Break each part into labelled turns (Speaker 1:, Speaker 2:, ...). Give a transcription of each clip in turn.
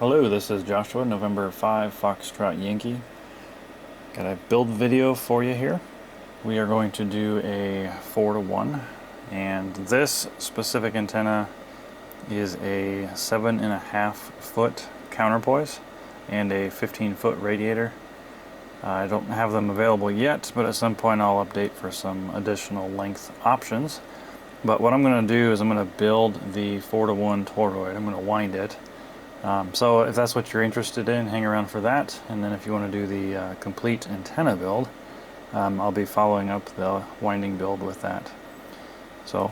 Speaker 1: Hello, this is Joshua, November 5, Foxtrot Yankee. Got a build video for you here. We are going to do a 4-to-1, and this specific antenna is a 7.5 foot counterpoise and a 15-foot radiator. I don't have them available yet, but at some point I'll update for some additional length options. But what I'm going to do is I'm going to build the 4-to-1 toroid. I'm going to wind it. So if that's what you're interested in, hang around for that. And then if you want to do the complete antenna build, I'll be following up the winding build with that. So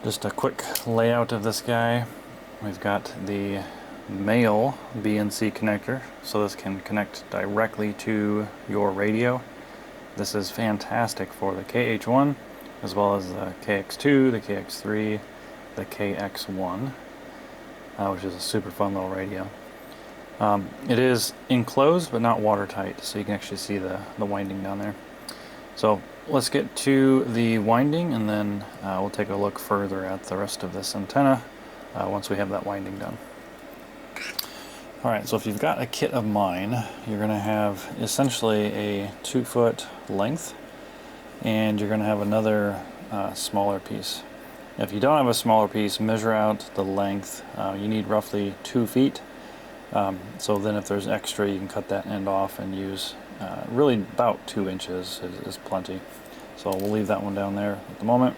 Speaker 1: just a quick layout of this guy. We've got the male BNC connector, so this can connect directly to your radio. This is fantastic for the KH1 as well as the KX2, the KX3, the KX1. Which is a super fun little radio. It is enclosed but not watertight, so you can actually see the winding down there. So let's get to the winding, and then we'll take a look further at the rest of this antenna once we have that winding done. Alright, so if you've got a kit of mine, you're going to have essentially a 2-foot length, and you're going to have another smaller piece. If you don't have a smaller piece, measure out the length. You need roughly 2 feet. So then if there's extra, you can cut that end off and use really about 2 inches is plenty. So we'll leave that one down there at the moment.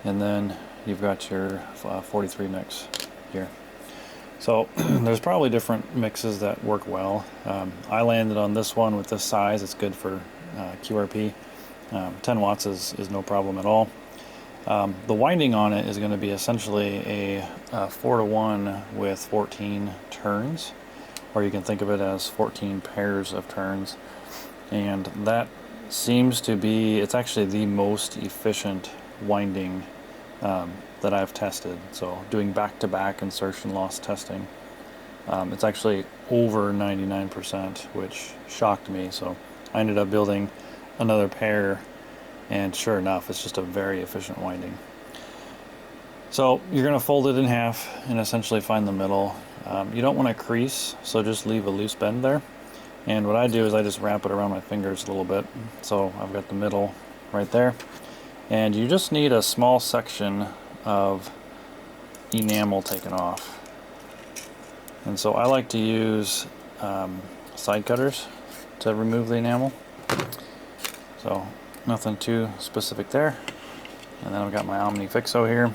Speaker 1: And then you've got your 43 mix here. So there's probably different mixes that work well. I landed on this one with this size. It's good for QRP. 10 watts is no problem at all. The winding on it is going to be essentially a 4-to-1 with 14 turns, or you can think of it as 14 pairs of turns, and that seems to be, it's actually the most efficient winding that I've tested. So doing back-to-back insertion loss testing, it's actually over 99%, which shocked me. So I ended up building another pair, and sure enough, it's just a very efficient winding. So you're going to fold it in half and essentially find the middle. You don't want to crease, so just leave a loose bend there. And what I do is I just wrap it around my fingers a little bit. So I've got the middle right there. And you just need a small section of enamel taken off. And so I like to use side cutters to remove the enamel. So nothing too specific there. And then I've got my Omni Fixo here.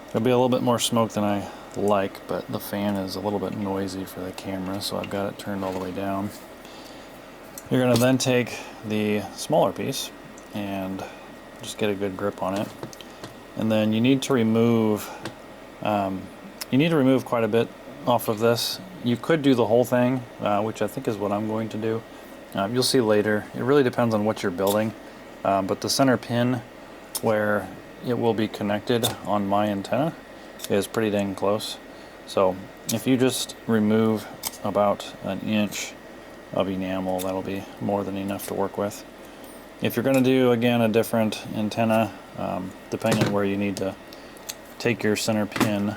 Speaker 1: There'll be a little bit more smoke than I like, but the fan is a little bit noisy for the camera, so I've got it turned all the way down. You're going to then take the smaller piece and just get a good grip on it. And then you need to remove quite a bit off of this. You could do the whole thing, which I think is what I'm going to do. You'll see later. It really depends on what you're building. But the center pin where it will be connected on my antenna is pretty dang close. So if you just remove about an inch of enamel, that'll be more than enough to work with. If you're going to do, again, a different antenna, depending on where you need to take your center pin,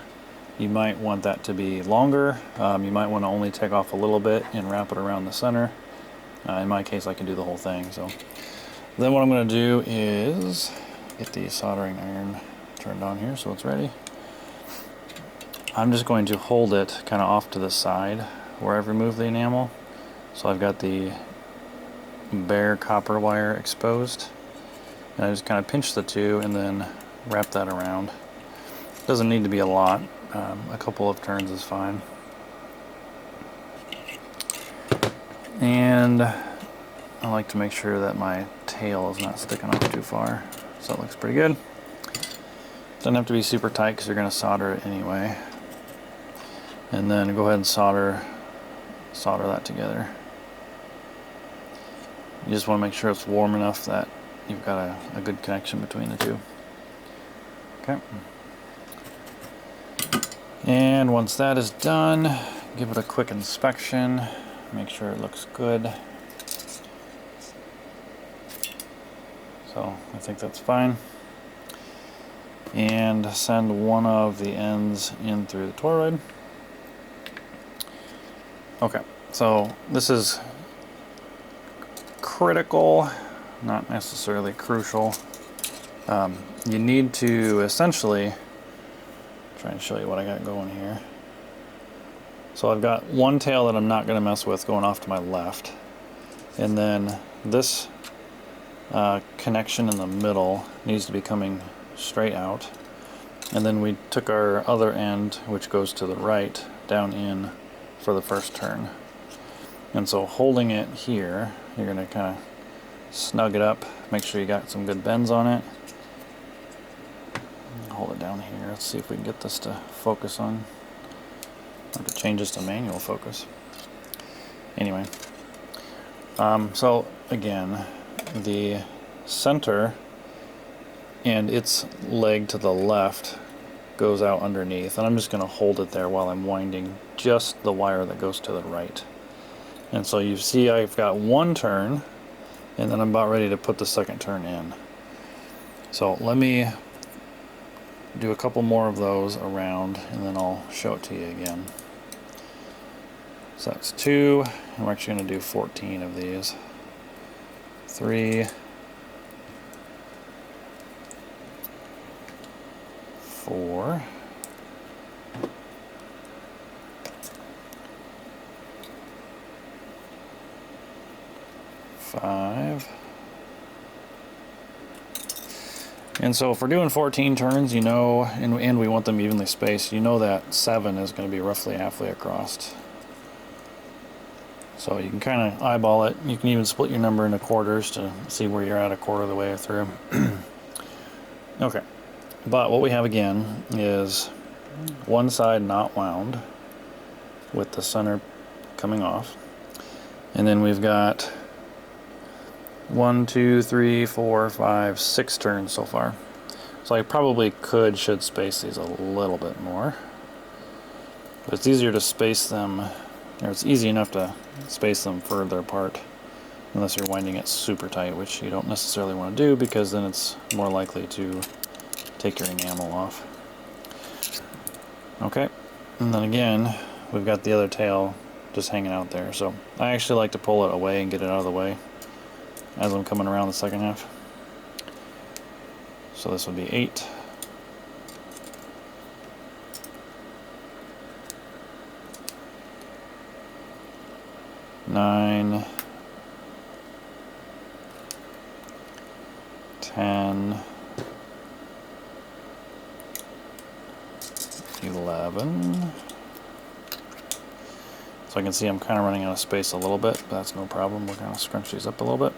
Speaker 1: you might want that to be longer. You might want to only take off a little bit and wrap it around the center. In my case, I can do the whole thing. So then what I'm going to do is get the soldering iron turned on here so it's ready. I'm just going to hold it kind of off to the side where I've removed the enamel. So I've got the bare copper wire exposed. And I just kind of pinch the two and then wrap that around. Doesn't need to be a lot. A couple of turns is fine. And I like to make sure that my tail is not sticking off too far. So it looks pretty good. Doesn't have to be super tight because you're going to solder it anyway. And then go ahead and solder that together. You just want to make sure it's warm enough that you've got a good connection between the two. Okay. And once that is done, give it a quick inspection. Make sure it looks good. So I think that's fine. And send one of the ends in through the toroid. Okay, so this is critical, not necessarily crucial. You need to essentially, try and show you what I got going here. So I've got one tail that I'm not going to mess with going off to my left, and then this connection in the middle needs to be coming straight out, and then we took our other end, which goes to the right, down in for the first turn. And so holding it here, you're going to kind of snug it up, make sure you got some good bends on it. Hold it down here. Let's see if we can get this to focus on. I have to change this to manual focus. Anyway, so again, the center and its leg to the left goes out underneath, and I'm just going to hold it there while I'm winding just the wire that goes to the right. And so you see I've got one turn, and then I'm about ready to put the second turn in. So let me do a couple more of those around, and then I'll show it to you again. So that's 2, and we're actually going to do 14 of these. 3, 4, 5. And so if we're doing 14 turns, you know, and we want them evenly spaced, you know that 7 is going to be roughly halfway across. So you can kind of eyeball it. You can even split your number into quarters to see where you're at a quarter of the way through. Okay, but what we have again is one side not wound with the center coming off, and then we've got 1, 2, 3, 4, 5, 6 turns so far. So I probably should space these a little bit more, but it's easier to space them, or it's easy enough to space them further apart unless you're winding it super tight, which you don't necessarily want to do, because then it's more likely to take your enamel off. Okay, and then again we've got the other tail just hanging out there, so I actually like to pull it away and get it out of the way as I'm coming around the second half. So this would be 8. 9, 10, 11. So I can see I'm kind of running out of space a little bit, but that's no problem. We're going to scrunch these up a little bit.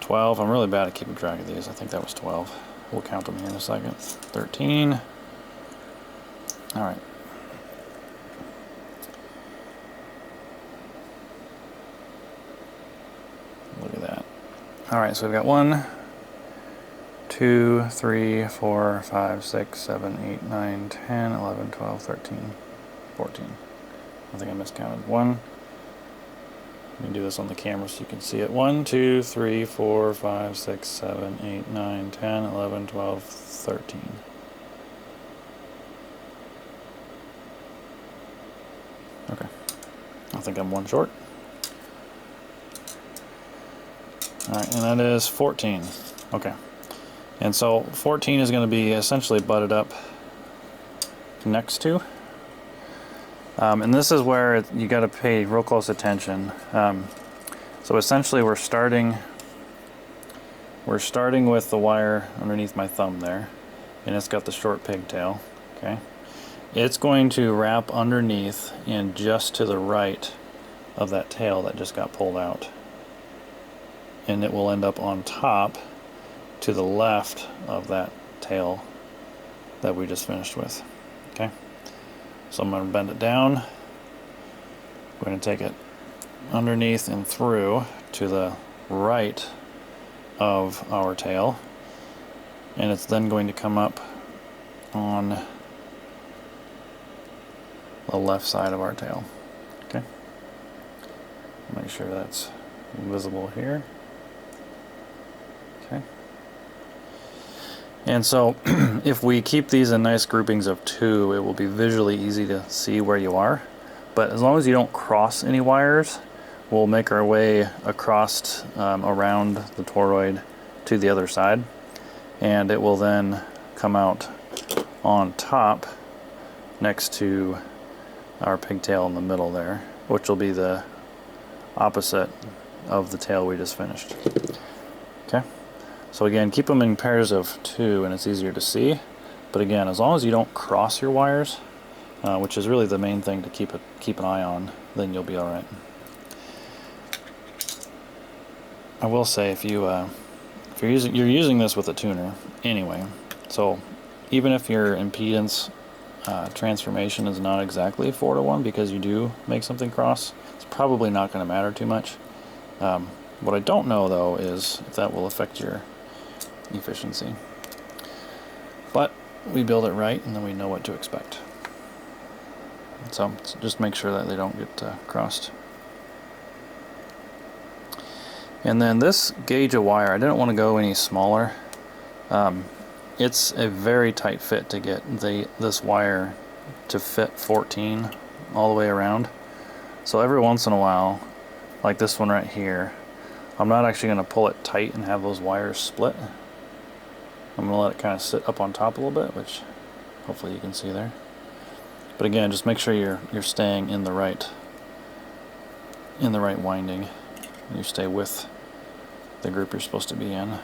Speaker 1: 12. I'm really bad at keeping track of these. I think that was 12. We'll count them here in a second. 13. All right. Look at that. All right, so we've got 1, 2, 3, 4, 5, 6, 7, 8, 9, 10, 11, 12, 13, 14. I think I miscounted. 1. Let me do this on the camera so you can see it. 1, 2, 3, 4, 5, 6, 7, 8, 9, 10, 11, 12, 13. Okay. I think I'm 1 short. Alright, and that is 14. Okay. And so 14 is going to be essentially butted up next to. And this is where you got to pay real close attention. So essentially we're starting with the wire underneath my thumb there, and it's got the short pigtail. Okay, it's going to wrap underneath and just to the right of that tail that just got pulled out, and it will end up on top to the left of that tail that we just finished with. Okay, so I'm going to bend it down. I'm going to take it underneath and through to the right of our tail, and it's then going to come up on the left side of our tail. Okay, make sure that's visible here. Okay, And so if we keep these in nice groupings of 2, it will be visually easy to see where you are. But as long as you don't cross any wires, we'll make our way across around the toroid to the other side, and it will then come out on top next to our pigtail in the middle there, which will be the opposite of the tail we just finished. Okay, so again, keep them in pairs of 2 and it's easier to see, but again, as long as you don't cross your wires, which is really the main thing to keep an eye on, then you'll be all right. I will say, if you're using this with a tuner anyway, so even if your impedance transformation is not exactly 4:1 because you do make something cross, it's probably not going to matter too much. What I don't know though is if that will affect your efficiency. But we build it right and then we know what to expect. So just make sure that they don't get crossed. And then this gauge of wire, I didn't want to go any smaller. It's a very tight fit to get this wire to fit 14 all the way around. So every once in a while, like this one right here, I'm not actually going to pull it tight and have those wires split. I'm going to let it kind of sit up on top a little bit, which hopefully you can see there. But again, just make sure you're staying in the right winding. You stay with the group you're supposed to be in.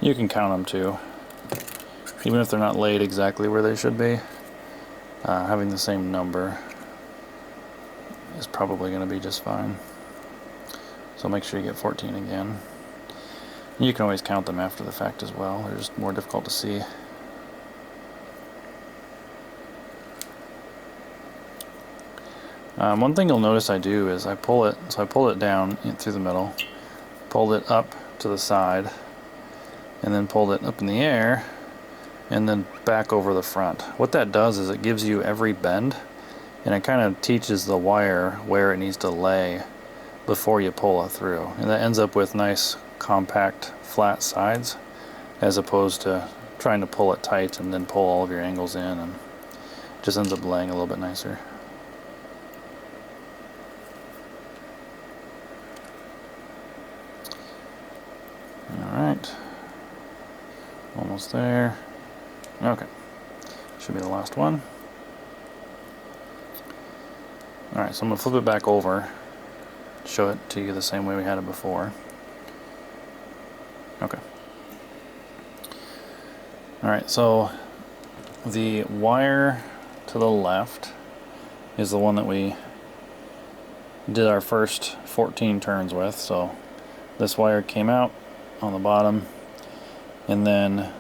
Speaker 1: You can count them too, even if they're not laid exactly where they should be. Having the same number is probably going to be just fine. So make sure you get 14 again. You can always count them after the fact as well. They're just more difficult to see. One thing you'll notice I do is I pull it down through the middle, pulled it up to the side, and then pulled it up in the air, and then back over the front. What that does is it gives you every bend, and it kind of teaches the wire where it needs to lay before you pull it through. And that ends up with nice, compact, flat sides, as opposed to trying to pull it tight and then pull all of your angles in, and it just ends up laying a little bit nicer. Alright, almost there. Okay, should be the last one. Alright, so I'm going to flip it back over, show it to you the same way we had it before. Okay. Alright, so the wire to the left is the one that we did our first 14 turns with. So this wire came out on the bottom, and then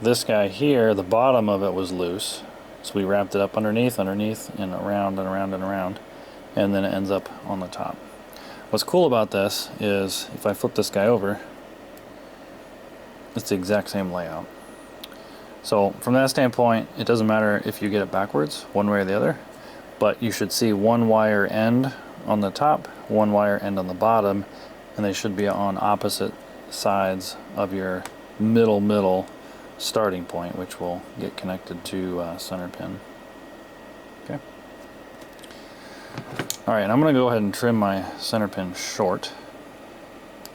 Speaker 1: this guy here, the bottom of it was loose, so we wrapped it up underneath, and around and around and around, and then it ends up on the top. What's cool about this is if I flip this guy over, it's the exact same layout. So from that standpoint, it doesn't matter if you get it backwards one way or the other, but you should see one wire end on the top, one wire end on the bottom, and they should be on opposite sides of your middle starting point, which will get connected to center pin. Okay. Alright, I'm going to go ahead and trim my center pin short.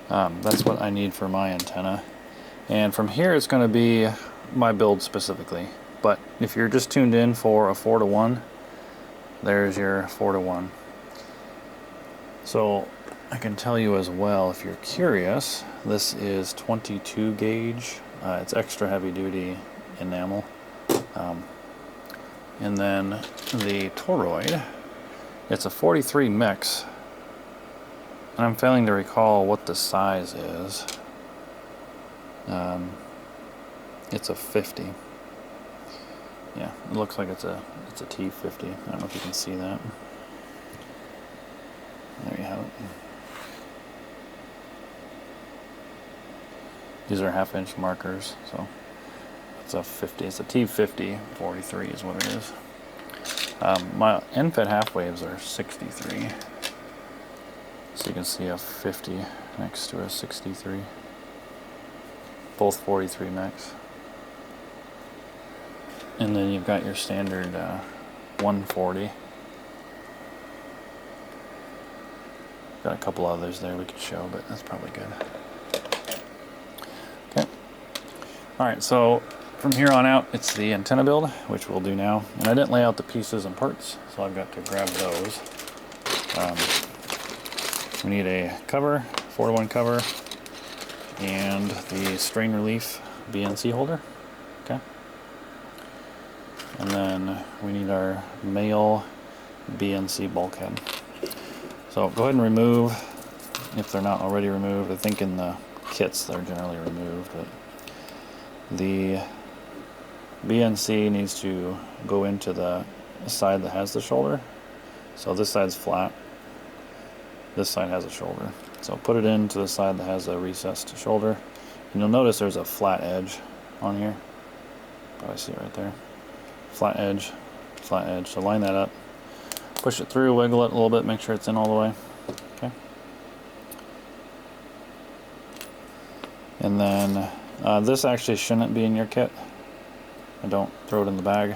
Speaker 1: That's what I need for my antenna. And from here it's going to be my build specifically. But if you're just tuned in for a 4:1, there's your 4:1. So I can tell you as well, if you're curious, this is 22 gauge. It's extra heavy duty enamel. And then the toroid, it's a 43 mix. And I'm failing to recall what the size is. It's a 50. Yeah, it looks like it's a T50. I don't know if you can see that. There you have it. These are 1/2 inch markers, so it's a 50. It's a T50 43 is what it is. My end-fed half waves are 63, so you can see a 50 next to a 63. Both 43 mechs. And then you've got your standard 140. Got a couple others there we could show, but that's probably good. Okay. Alright, so from here on out, it's the antenna build, which we'll do now. And I didn't lay out the pieces and parts, so I've got to grab those. We need a cover, 4-to-1 cover, and the strain relief BNC holder. Okay. And then we need our male BNC bulkhead. So go ahead and remove, if they're not already removed. I think in the kits they're generally removed, but the BNC needs to go into the side that has the shoulder. So this side's flat, this side has a shoulder. So put it into the side that has a recessed shoulder. And you'll notice there's a flat edge on here. Probably see it right there. Flat edge, flat edge. So line that up. Push it through, wiggle it a little bit, make sure it's in all the way. Okay. And then this actually shouldn't be in your kit. And don't throw it in the bag.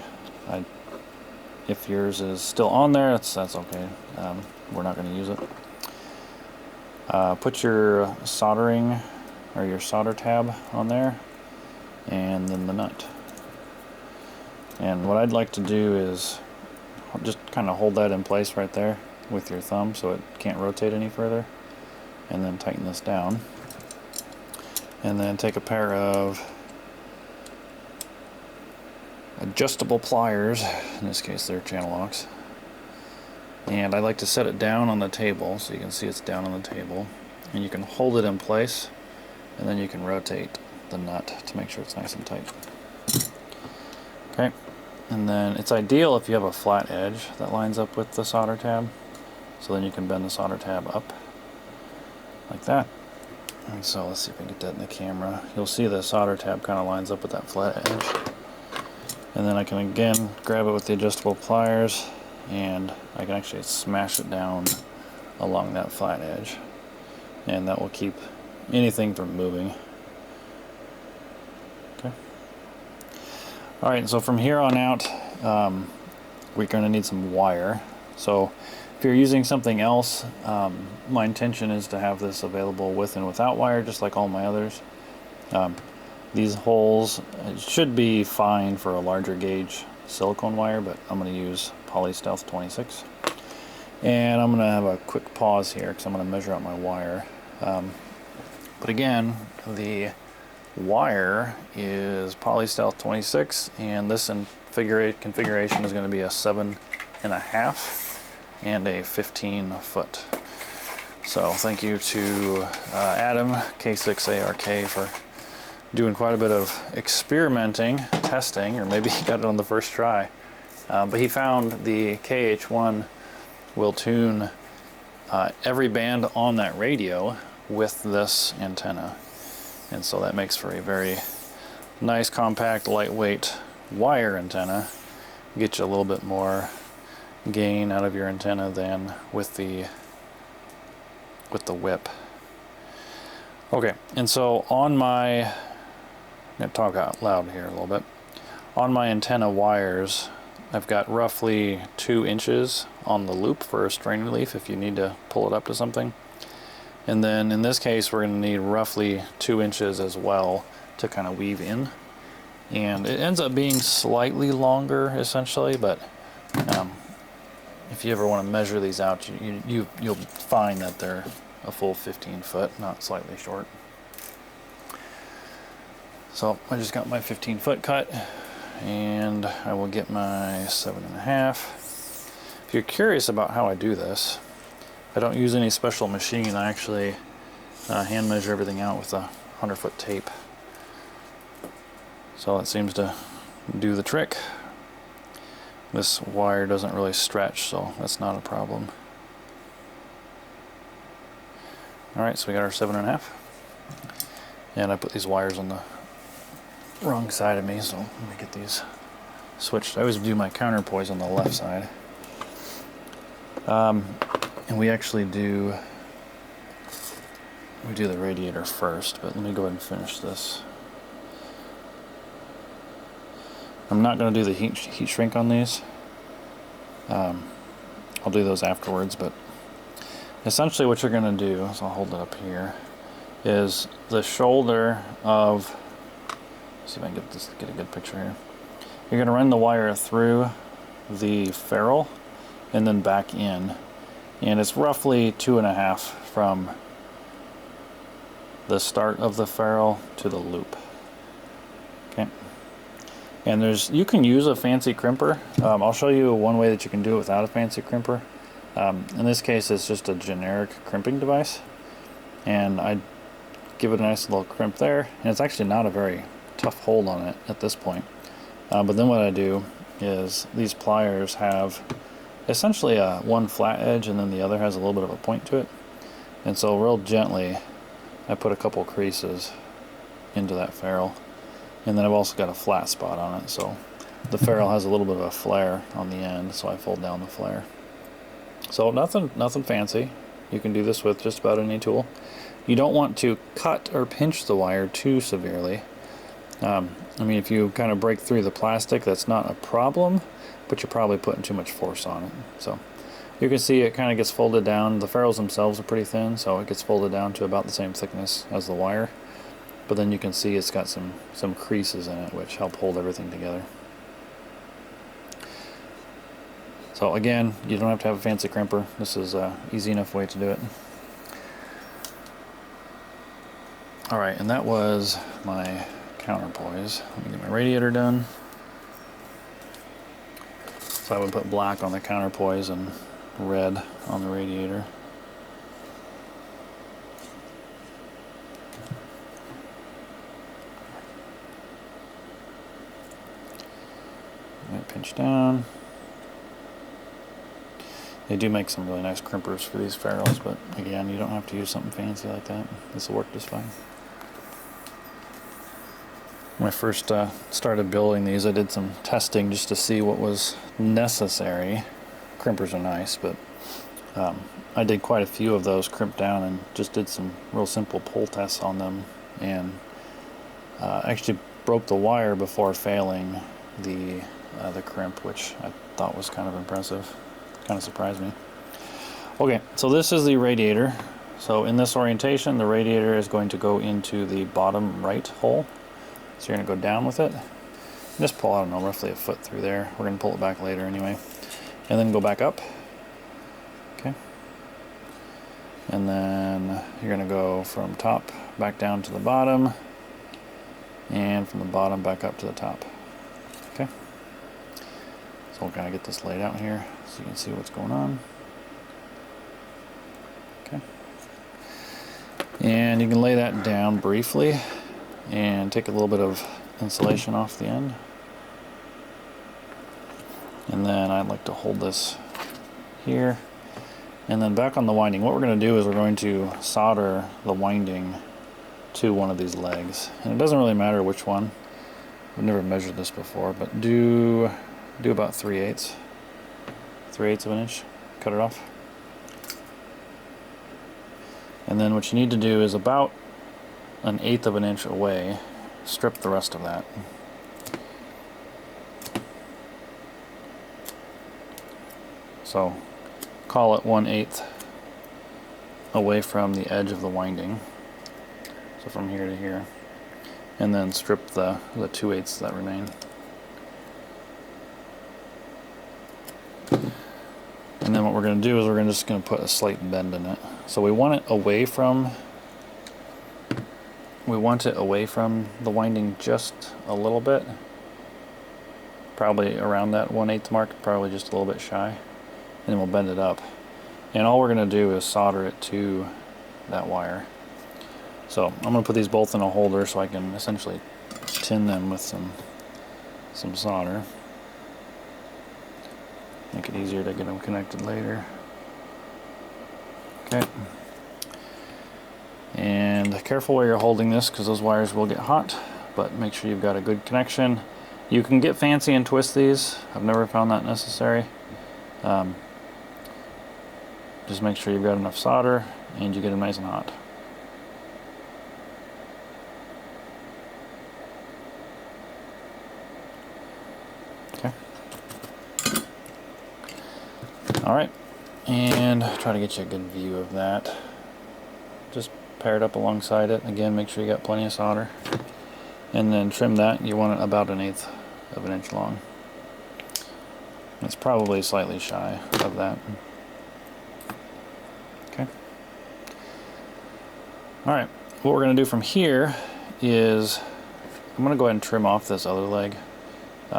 Speaker 1: If yours is still on there, that's okay. We're not going to use it. Put your soldering or your solder tab on there, and then the nut. And what I'd like to do is just kind of hold that in place right there with your thumb so it can't rotate any further, and then tighten this down. And then take a pair of adjustable pliers, in this case they're channel locks, and I like to set it down on the table so you can see it's down on the table, and you can hold it in place, and then you can rotate the nut to make sure it's nice and tight. Okay, and then it's ideal if you have a flat edge that lines up with the solder tab, so then you can bend the solder tab up like that. And so let's see if we can get that in the camera. You'll see the solder tab kind of lines up with that flat edge. And then I can again grab it with the adjustable pliers, and I can actually smash it down along that flat edge, and that will keep anything from moving. Okay. Alright, so from here on out we're going to need some wire. So if you're using something else, my intention is to have this available with and without wire, just like all my others. These holes should be fine for a larger gauge silicone wire, but I'm going to use Polystealth 26. And I'm going to have a quick pause here because I'm going to measure out my wire. But again, the wire is Polystealth 26, and this configuration is going to be a 7.5 and a 15-foot. So thank you to Adam, K6ARK, for doing quite a bit of experimenting, testing, or maybe he got it on the first try. But he found the KH1 will tune every band on that radio with this antenna. And so that makes for a very nice, compact, lightweight wire antenna. Get you a little bit more gain out of your antenna than with the whip. Okay, and so on my, I'm going to talk out loud here a little bit. On my antenna wires, I've got roughly 2 inches on the loop for a strain relief if you need to pull it up to something. And then in this case, we're going to need roughly 2 inches as well to kind of weave in. And it ends up being slightly longer, essentially, but if you ever want to measure these out, you'll find that they're a full 15 foot, not slightly short. So I just got my 15-foot cut, and I will get my 7.5. If you're curious about how I do this, I don't use any special machine. I actually hand measure everything out with a 100-foot tape. So that seems to do the trick. This wire doesn't really stretch, so that's not a problem. Alright, so we got our 7.5. And I put these wires on the wrong side of me, so let me get these switched. I always do my counterpoise on the left side. And we actually do we do the radiator first, but let me go ahead and finish this. I'm not going to do the heat shrink on these. I'll do those afterwards, but essentially what you're going to do, so I'll hold it up here, is the shoulder of, let's see if I can get a good picture here. You're going to run the wire through the ferrule and then back in, and it's roughly 2.5 from the start of the ferrule to the loop. Okay. And you can use a fancy crimper. I'll show you one way that you can do it without a fancy crimper. In this case, it's just a generic crimping device, and I give it a nice little crimp there, and it's actually not a very tough hold on it at this point. But then what I do is these pliers have essentially one flat edge, and then the other has a little bit of a point to it, and so real gently I put a couple creases into that ferrule, and then I've also got a flat spot on it, so the ferrule has a little bit of a flare on the end, so I fold down the flare. So nothing fancy. You can do this with just about any tool. You don't want to cut or pinch the wire too severely. I mean, if you kind of break through the plastic, that's not a problem, but you're probably putting too much force on it. So you can see it kind of gets folded down. The ferrules themselves are pretty thin, so it gets folded down to about the same thickness as the wire. But then you can see it's got some creases in it, which help hold everything together. So again, you don't have to have a fancy crimper. This is an easy enough way to do it. Alright, and that was my counterpoise. Let me get my radiator done. So I would put black on the counterpoise and red on the radiator. Pinch down. They do make some really nice crimpers for these ferrules, but again, you don't have to use something fancy like that. This will work just fine. When I first started building these, I did some testing just to see what was necessary. Crimpers are nice, but I did quite a few of those, crimped down, and just did some real simple pull tests on them, and actually broke the wire before failing the crimp, which I thought was kind of impressive. Kind of surprised me. Okay, so this is the radiator. So in this orientation, the radiator is going to go into the bottom right hole. So you're going to go down with it. Just pull, I don't know, roughly a foot through there. We're going to pull it back later anyway. And then go back up. Okay. And then you're going to go from top back down to the bottom, and from the bottom back up to the top. Okay. So we'll kind of get this laid out here so you can see what's going on. Okay. And you can lay that down briefly and take a little bit of insulation off the end. And then I'd like to hold this here. And then back on the winding, what we're going to do is we're going to solder the winding to one of these legs. And it doesn't really matter which one. I've never measured this before, but do about 3/8 of an inch. Cut it off. And then what you need to do is about 1/8 of an inch away, strip the rest of that. So call it 1/8 away from the edge of the winding. So from here to here. And then strip the 2/8 that remain. And then what we're going to do is we're just going to put a slight bend in it. So we want it away from the winding just a little bit. Probably around that 1/8 mark, probably just a little bit shy. And then we'll bend it up. And all we're going to do is solder it to that wire. So I'm going to put these both in a holder so I can essentially tin them with some solder. Make it easier to get them connected later. Okay. And careful where you're holding this because those wires will get hot, but make sure you've got a good connection. You can get fancy and twist these. I've never found that necessary. Just make sure you've got enough solder and you get them nice and hot. Alright, and try to get you a good view of that. Just pair it up alongside it. Again, make sure you got plenty of solder. And then trim that. You want it about 1/8 of an inch long. It's probably slightly shy of that. Okay. Alright, what we're going to do from here is I'm going to go ahead and trim off this other leg.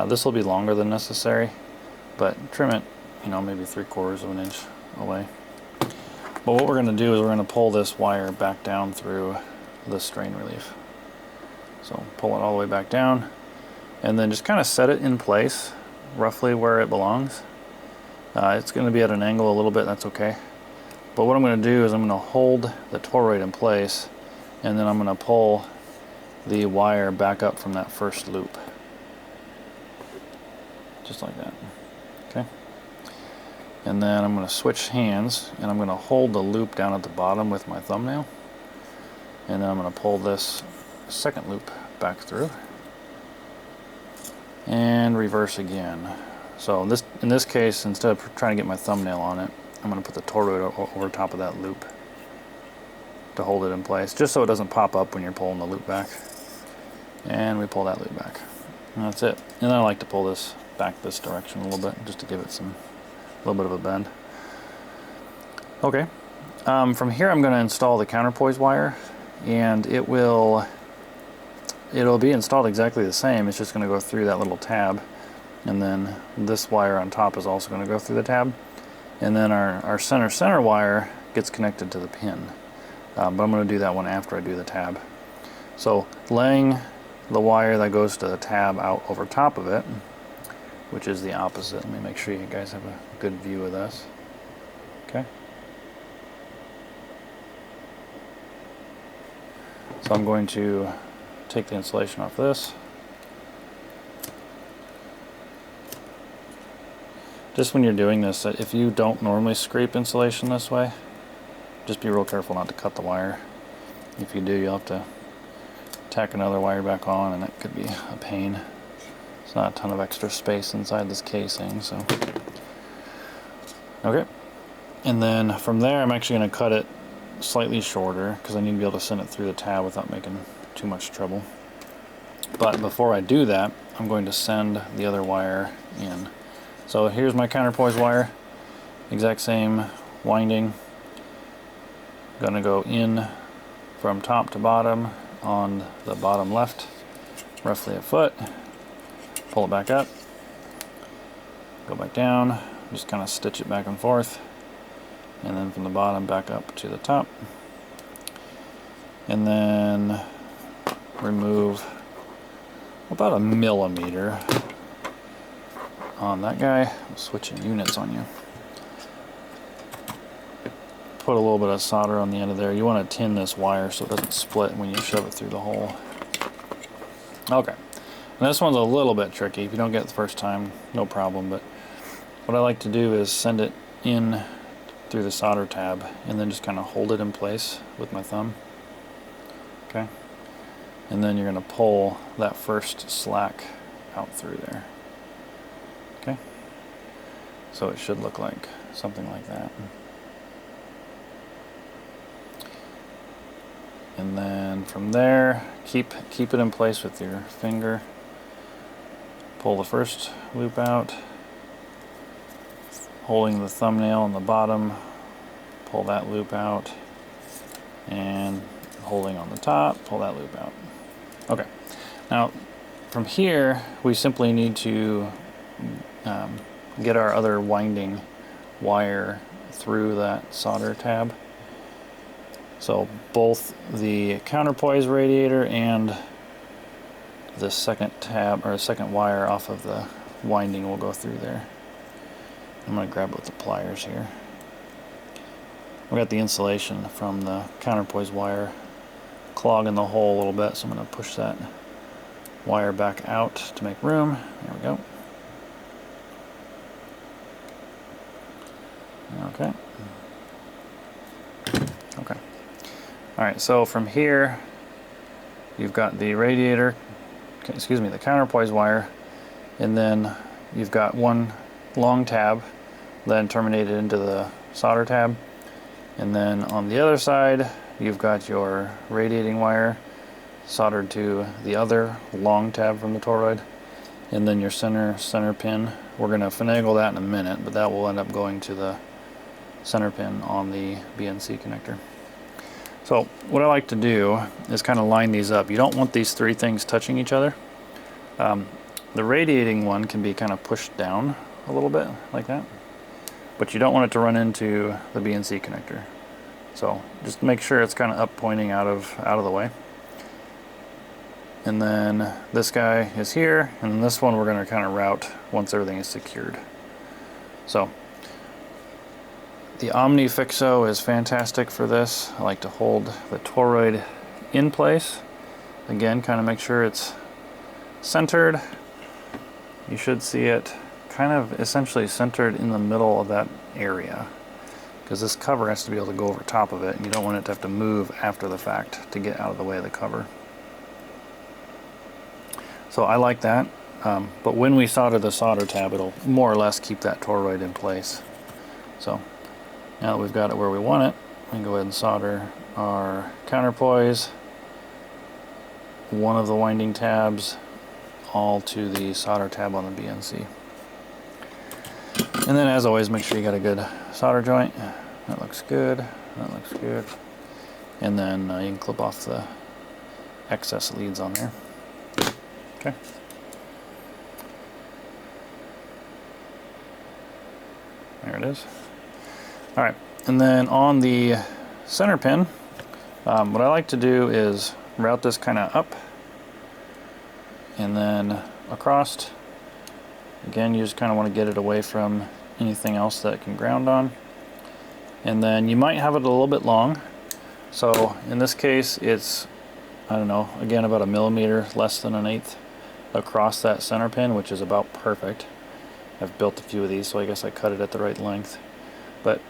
Speaker 1: This will be longer than necessary, but trim it, you know, maybe 3/4 of an inch away. But what we're going to do is we're going to pull this wire back down through the strain relief. So pull it all the way back down, and then just kind of set it in place, roughly where it belongs. It's going to be at an angle a little bit, that's okay. But what I'm going to do is I'm going to hold the toroid in place, and then I'm going to pull the wire back up from that first loop. Just like that. Okay. And then I'm going to switch hands, and I'm going to hold the loop down at the bottom with my thumbnail. And then I'm going to pull this second loop back through. And reverse again. So in this case, instead of trying to get my thumbnail on it, I'm going to put the toroid over top of that loop to hold it in place, just so it doesn't pop up when you're pulling the loop back. And we pull that loop back. And that's it. And then I like to pull this back this direction a little bit, just to give it a little bit of a bend. Okay. From here I'm going to install the counterpoise wire, and it'll be installed exactly the same. It's just going to go through that little tab, and then this wire on top is also going to go through the tab, and then our center wire gets connected to the pin. But I'm going to do that one after I do the tab. So laying the wire that goes to the tab out over top of it, which is the opposite. Let me make sure you guys have a good view of this. Okay. So I'm going to take the insulation off this. Just when you're doing this, if you don't normally scrape insulation this way, just be real careful not to cut the wire. If you do, you'll have to tack another wire back on, and that could be a pain. It's not a ton of extra space inside this casing, so. Okay. And then from there, I'm actually going to cut it slightly shorter because I need to be able to send it through the tab without making too much trouble. But before I do that, I'm going to send the other wire in. So here's my counterpoise wire, exact same winding. Going to go in from top to bottom on the bottom left, roughly 1 foot. Pull it back up, go back down, just kind of stitch it back and forth, and then from the bottom back up to the top, and then remove about 1 millimeter on that guy. I'm switching units on you. Put a little bit of solder on the end of there. You want to tin this wire so it doesn't split when you shove it through the hole. Okay. And this one's a little bit tricky. If you don't get it the first time, no problem, but what I like to do is send it in through the solder tab and then just kind of hold it in place with my thumb. Okay. And then you're going to pull that first slack out through there. Okay. So it should look like something like that. And then from there, keep it in place with your finger. Pull the first loop out, holding the thumbnail on the bottom, pull that loop out, and holding on the top, pull that loop out. Okay, now from here we simply need to get our other winding wire through that solder tab. So both the counterpoise radiator and the second tab, or second wire off of the winding will go through there. I'm going to grab it with the pliers here. We got the insulation from the counterpoise wire clogging the hole a little bit, so I'm going to push that wire back out to make room. There we go. Okay. Okay. Alright, so from here you've got the radiator, the counterpoise wire, and then you've got one long tab then terminate it into the solder tab. And then on the other side, you've got your radiating wire soldered to the other long tab from the toroid. And then your center pin, we're going to finagle that in a minute, but that will end up going to the center pin on the BNC connector. So what I like to do is kind of line these up. You don't want these three things touching each other. The radiating one can be kind of pushed down a little bit like that, but you don't want it to run into the BNC connector. So just make sure it's kind of up, pointing out of the way. And then this guy is here, and this one we're going to kind of route once everything is secured. So the Omni Fixo is fantastic for this. I like to hold the toroid in place. Again, kind of make sure it's centered. You should see it kind of essentially centered in the middle of that area, because this cover has to be able to go over top of it, and you don't want it to have to move after the fact to get out of the way of the cover. So I like that, but when we solder the solder tab, it'll more or less keep that toroid in place. So now that we've got it where we want it, we can go ahead and solder our counterpoise, one of the winding tabs, all to the solder tab on the BNC. And then, as always, make sure you got a good solder joint. That looks good. That looks good. And then you can clip off the excess leads on there. Okay. There it is. All right. And then on the center pin, what I like to do is route this kind of up and then across. Again, you just kind of want to get it away from anything else that it can ground on. And then you might have it a little bit long. So in this case, it's, I don't know, again, about 1 millimeter, less than 1/8 across that center pin, which is about perfect. I've built a few of these, so I guess I cut it at the right length. But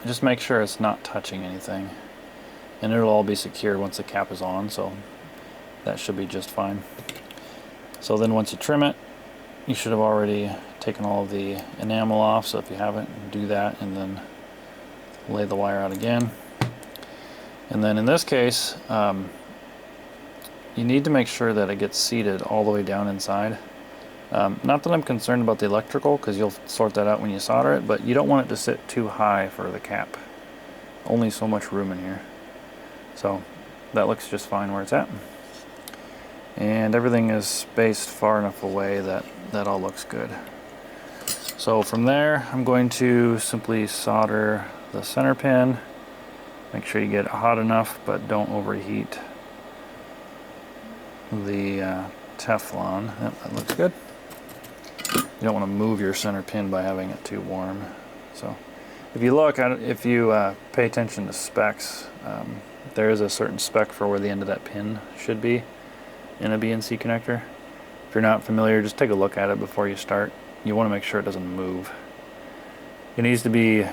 Speaker 1: just make sure it's not touching anything. And it'll all be secured once the cap is on, so that should be just fine. So then once you trim it, you should have already taken all of the enamel off, so if you haven't, do that and then lay the wire out again. And then in this case, you need to make sure that it gets seated all the way down inside. Not that I'm concerned about the electrical, because you'll sort that out when you solder it, but you don't want it to sit too high for the cap. Only so much room in here. So that looks just fine where it's at. And everything is spaced far enough away that that all looks good. So from there, I'm going to simply solder the center pin. Make sure you get it hot enough, but don't overheat the Teflon. Yep, that looks good. You don't want to move your center pin by having it too warm. So if you look at it, if you pay attention to specs, there is a certain spec for where the end of that pin should be in a BNC connector. If you're not familiar, just take a look at it before you start. You want to make sure it doesn't move. It needs to be,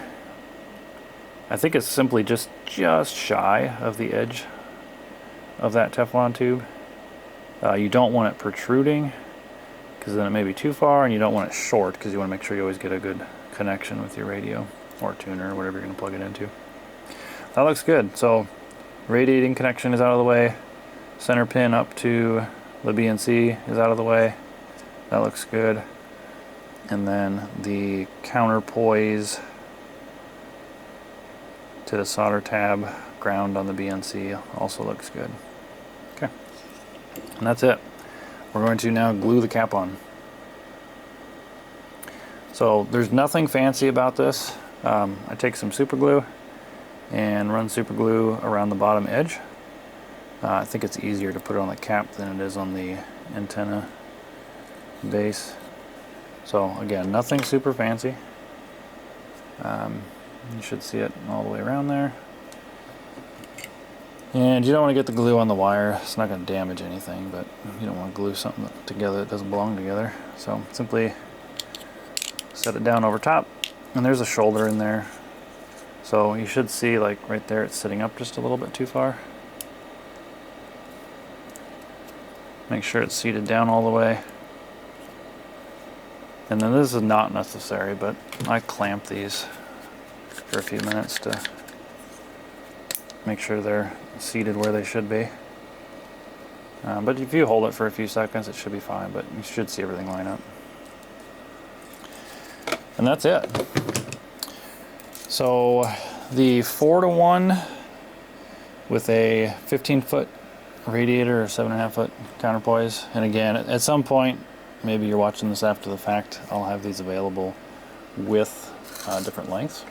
Speaker 1: I think it's simply just shy of the edge of that Teflon tube. You don't want it protruding, because then it may be too far, and you don't want it short, because you want to make sure you always get a good connection with your radio or tuner or whatever you're going to plug it into. That looks good. So radiating connection is out of the way. Center pin up to the BNC is out of the way. That looks good. And then the counterpoise to the solder tab ground on the BNC also looks good. Okay. And that's it. We're going to now glue the cap on. So there's nothing fancy about this. I take some super glue and run super glue around the bottom edge. I think it's easier to put it on the cap than it is on the antenna base. So again, nothing super fancy. You should see it all the way around there. And you don't want to get the glue on the wire. It's not going to damage anything, but you don't want to glue something together that doesn't belong together. So simply set it down over top, and there's a shoulder in there. So you should see, like right there, it's sitting up just a little bit too far. Make sure it's seated down all the way. And then this is not necessary, but I clamp these for a few minutes to make sure they're seated where they should be. But if you hold it for a few seconds, it should be fine, but you should see everything line up. And that's it. So the 4-to-1 with a 15-foot radiator or 7.5-foot counterpoise. And again, at some point, maybe you're watching this after the fact, I'll have these available with different lengths.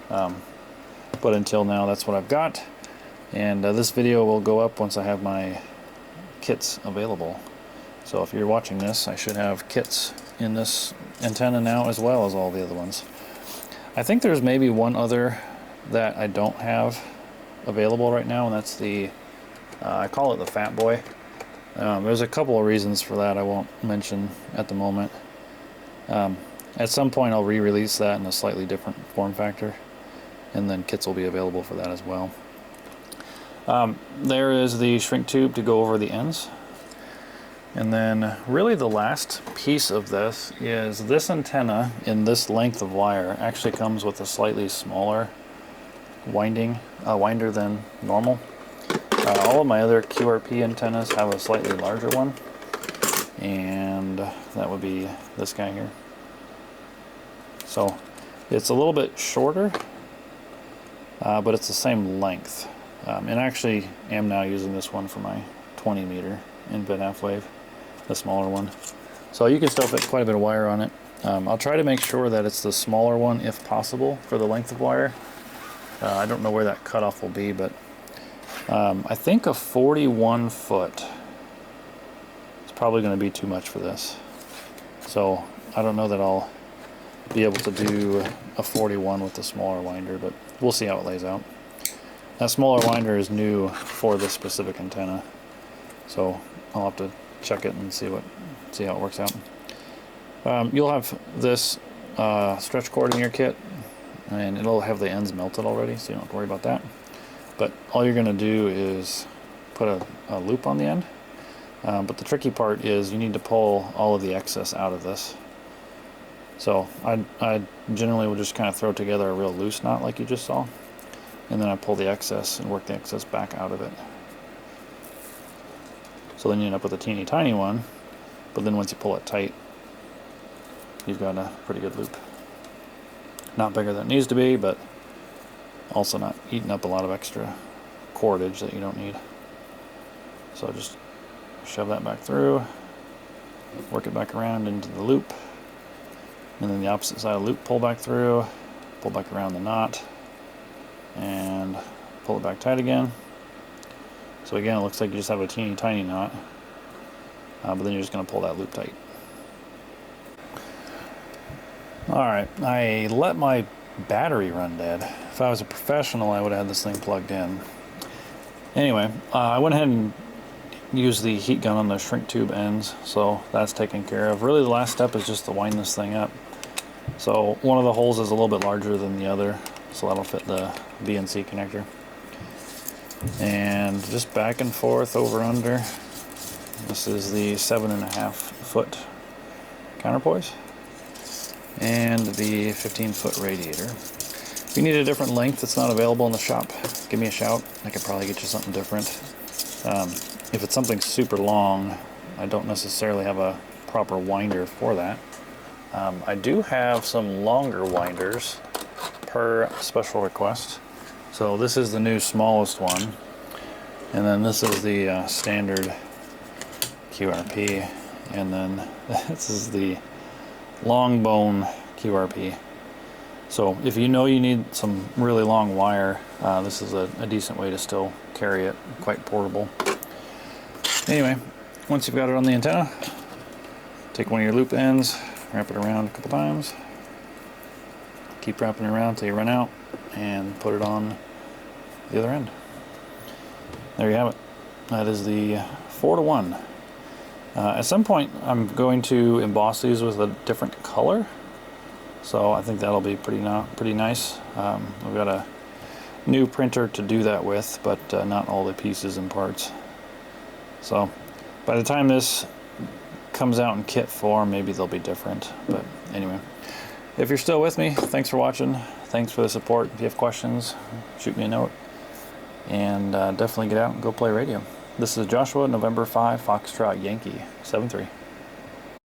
Speaker 1: But until now, that's what I've got. And this video will go up once I have my kits available. So if you're watching this, I should have kits in this antenna now as well as all the other ones. I think there's maybe one other that I don't have available right now, and that's the I call it the Fat Boy. There's a couple of reasons for that I won't mention at the moment. At some point I'll re-release that in a slightly different form factor, and then kits will be available for that as well. There is the shrink tube to go over the ends. And then really the last piece of this is this antenna in this length of wire actually comes with a slightly smaller winder than normal. All of my other QRP antennas have a slightly larger one, and that would be this guy here. So it's a little bit shorter, but it's the same length. And I actually am now using this one for my 20 meter in-bed half wave, the smaller one. So you can still fit quite a bit of wire on it. I'll try to make sure that it's the smaller one if possible for the length of wire. I don't know where that cutoff will be, but I think a 41 foot is probably going to be too much for this. So I don't know that I'll be able to do a 41 with the smaller winder, but we'll see how it lays out. That smaller winder is new for this specific antenna, so I'll have to check it and see how it works out. You'll have this stretch cord in your kit, and it'll have the ends melted already, so you don't have to worry about that. But all you're going to do is put a loop on the end. But the tricky part is you need to pull all of the excess out of this. So I generally will just kind of throw together a real loose knot like you just saw, and then I pull the excess and work the excess back out of it. So then you end up with a teeny tiny one, but then once you pull it tight, you've got a pretty good loop. Not bigger than it needs to be, but also not eating up a lot of extra cordage that you don't need. So just shove that back through, work it back around into the loop, and then the opposite side of the loop, pull back through, pull back around the knot, and pull it back tight again. So again, it looks like you just have a teeny tiny knot, but then you're just going to pull that loop tight. Alright, I let my battery run dead. If I was a professional, I would have had this thing plugged in. Anyway, I went ahead and used the heat gun on the shrink tube ends, so that's taken care of. Really the last step is just to wind this thing up. So one of the holes is a little bit larger than the other, so that'll fit the B and C connector. And just back and forth, over under. This is the 7.5 foot counterpoise and the 15-foot radiator. If you need a different length that's not available in the shop, give me a shout. I could probably get you something different. If it's something super long, I don't necessarily have a proper winder for that. I do have some longer winders per special request. So this is the new smallest one, and then this is the standard QRP, and then this is the long bone QRP. So if you know you need some really long wire, this is a decent way to still carry it, quite portable. Anyway, once you've got it on the antenna, take one of your loop ends, wrap it around a couple times, keep wrapping it around until you run out, and put it on the other end. There you have it. That is the 4-to-1. At some point I'm going to emboss these with a different color, so I think that'll be pretty nice. We've got a new printer to do that with, but not all the pieces and parts. So by the time this comes out in kit form, maybe they'll be different. But anyway, if you're still with me, thanks for watching. Thanks for the support. If you have questions, shoot me a note. And definitely get out and go play radio. This is Joshua, November 5, Foxtrot Yankee 73.